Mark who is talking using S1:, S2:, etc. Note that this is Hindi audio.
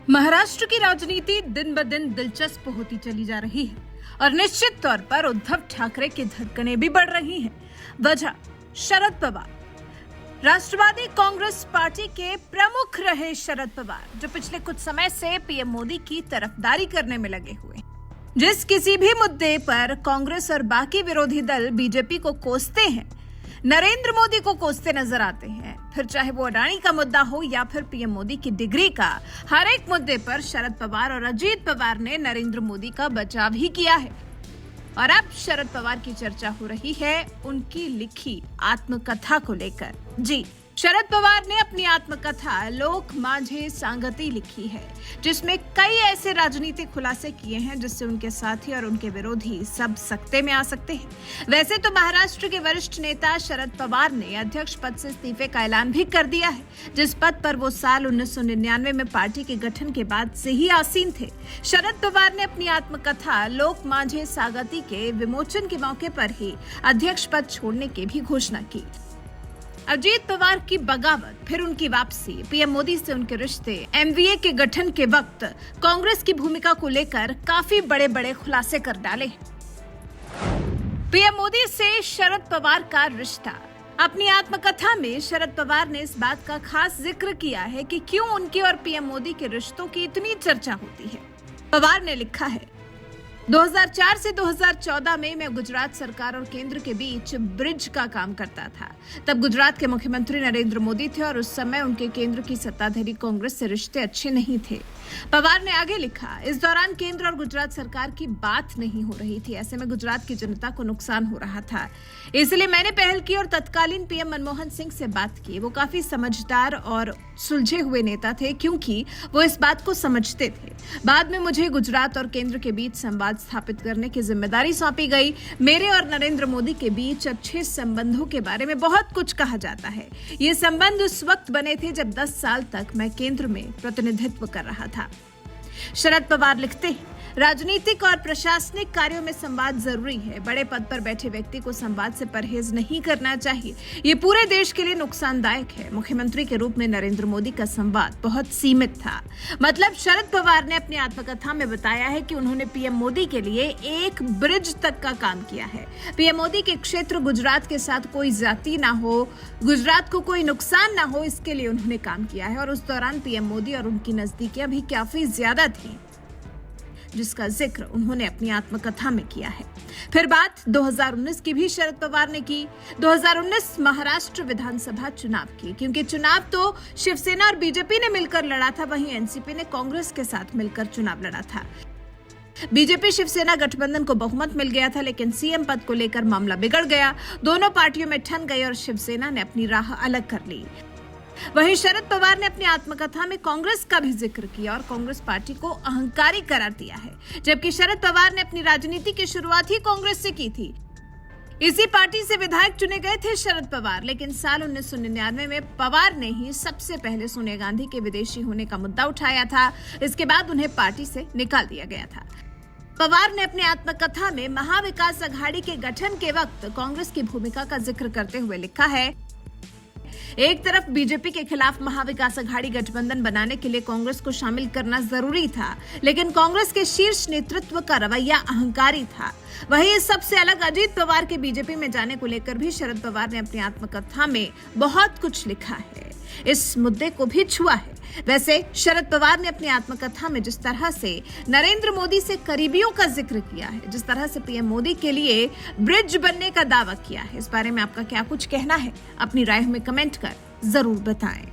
S1: महाराष्ट्र की राजनीति दिन ब दिन दिलचस्प होती चली जा रही है और निश्चित तौर पर उद्धव ठाकरे की धड़कनें भी बढ़ रही हैं। वजह शरद पवार। राष्ट्रवादी कांग्रेस पार्टी के प्रमुख रहे शरद पवार, जो पिछले कुछ समय से पीएम मोदी की तरफदारी करने में लगे हुए हैं। जिस किसी भी मुद्दे पर कांग्रेस और बाकी विरोधी दल बीजेपी को कोसते हैं, नरेंद्र मोदी को कोसते नजर आते हैं। फिर चाहे वो अडानी का मुद्दा हो या फिर पीएम मोदी की डिग्री का, हर एक मुद्दे पर शरद पवार और अजीत पवार ने नरेंद्र मोदी का बचाव ही किया है। और अब शरद पवार की चर्चा हो रही है उनकी लिखी आत्मकथा को लेकर। जी, शरद पवार ने अपनी आत्मकथा लोक माझे सांगती लिखी है, जिसमें कई ऐसे राजनीतिक खुलासे किए हैं जिससे उनके साथी और उनके विरोधी सब सकते में आ सकते हैं। वैसे तो महाराष्ट्र के वरिष्ठ नेता शरद पवार ने अध्यक्ष पद से इस्तीफे का ऐलान भी कर दिया है, जिस पद पर वो साल 1999 में पार्टी के गठन के बाद से ही आसीन थे। शरद पवार ने अपनी आत्मकथा लोक माझे सांगती के विमोचन के मौके पर ही अध्यक्ष पद छोड़ने की भी घोषणा की। अजीत पवार की बगावत, फिर उनकी वापसी, पीएम मोदी से उनके रिश्ते, एमवीए के गठन के वक्त कांग्रेस की भूमिका को लेकर काफी बड़े बड़े खुलासे कर डाले। पीएम मोदी से शरद पवार का रिश्ता। अपनी आत्मकथा में शरद पवार ने इस बात का खास जिक्र किया है कि क्यों उनके और पीएम मोदी के रिश्तों की इतनी चर्चा होती है। पवार ने लिखा है, 2004 से 2014 में मैं गुजरात सरकार और केंद्र के बीच ब्रिज का काम करता था। तब गुजरात के मुख्यमंत्री नरेंद्र मोदी थे और उस समय उनके केंद्र की सत्ताधारी कांग्रेस से रिश्ते अच्छे नहीं थे। पवार ने आगे लिखा, इस दौरान केंद्र और गुजरात सरकार की बात नहीं हो रही थी। ऐसे में गुजरात की जनता को नुकसान हो रहा था, इसलिए मैंने पहल की और तत्कालीन पीएम मनमोहन सिंह से बात की। वो काफी समझदार और सुलझे हुए नेता थे, क्योंकि वो इस बात को समझते थे। बाद में मुझे गुजरात और केंद्र के बीच संवाद स्थापित करने की जिम्मेदारी सौंपी गई। मेरे और नरेंद्र मोदी के बीच अच्छे संबंधों के बारे में बहुत कुछ कहा जाता है। ये संबंध उस वक्त बने थे जब 10 साल तक मैं केंद्र में प्रतिनिधित्व कर रहा था। शरद पवार लिखते हैं, राजनीतिक और प्रशासनिक कार्यों में संवाद जरूरी है। बड़े पद पर बैठे व्यक्ति को संवाद से परहेज नहीं करना चाहिए। ये पूरे देश के लिए नुकसानदायक है। मुख्यमंत्री के रूप में नरेंद्र मोदी का संवाद बहुत सीमित था। मतलब शरद पवार ने अपनी आत्मकथा में बताया है कि उन्होंने पीएम मोदी के लिए एक ब्रिज तक का काम किया है। पीएम मोदी के क्षेत्र गुजरात के साथ कोई जाति ना हो, गुजरात को कोई नुकसान ना हो, इसके लिए उन्होंने काम किया है। और उस दौरान पीएम मोदी और उनकी नजदीकियां भी काफी ज्यादा थी, जिसका जिक्र उन्होंने अपनी आत्मकथा में किया है। फिर बात 2019 की भी शरद पवार ने की। 2019 महाराष्ट्र विधानसभा चुनाव की, क्योंकि चुनाव तो शिवसेना और बीजेपी ने मिलकर लड़ा था, वहीं एनसीपी ने कांग्रेस के साथ मिलकर चुनाव लड़ा था। बीजेपी शिवसेना गठबंधन को बहुमत मिल गया था, लेकिन सीएम पद को लेकर मामला बिगड़ गया। दोनों पार्टियों में ठन गए और शिवसेना ने अपनी राह अलग कर ली। वहीं शरद पवार ने अपनी आत्मकथा में कांग्रेस का भी जिक्र किया और कांग्रेस पार्टी को अहंकारी करार दिया है, जबकि शरद पवार ने अपनी राजनीति की शुरुआत ही कांग्रेस से की थी। इसी पार्टी से विधायक चुने गए थे शरद पवार, लेकिन साल 1999 में पवार ने ही सबसे पहले सोनिया गांधी के विदेशी होने का मुद्दा उठाया था। इसके बाद उन्हें पार्टी से निकाल दिया गया था। पवार ने अपनी आत्मकथा में महाविकास अघाड़ी के गठन के वक्त कांग्रेस की भूमिका का जिक्र करते हुए लिखा है, एक तरफ बीजेपी के खिलाफ महाविकास अघाड़ी गठबंधन बनाने के लिए कांग्रेस को शामिल करना जरूरी था, लेकिन कांग्रेस के शीर्ष नेतृत्व का रवैया अहंकारी था। वहीं इस सबसे अलग अजीत पवार के बीजेपी में जाने को लेकर भी शरद पवार ने अपनी आत्मकथा में बहुत कुछ लिखा है, इस मुद्दे को भी छुआ है। वैसे शरद पवार ने अपनी आत्मकथा में जिस तरह से नरेंद्र मोदी से करीबियों का जिक्र किया है, जिस तरह से पीएम मोदी के लिए ब्रिज बनने का दावा किया है, इस बारे में आपका क्या कुछ कहना है? अपनी राय हमें कमेंट कर जरूर बताएं।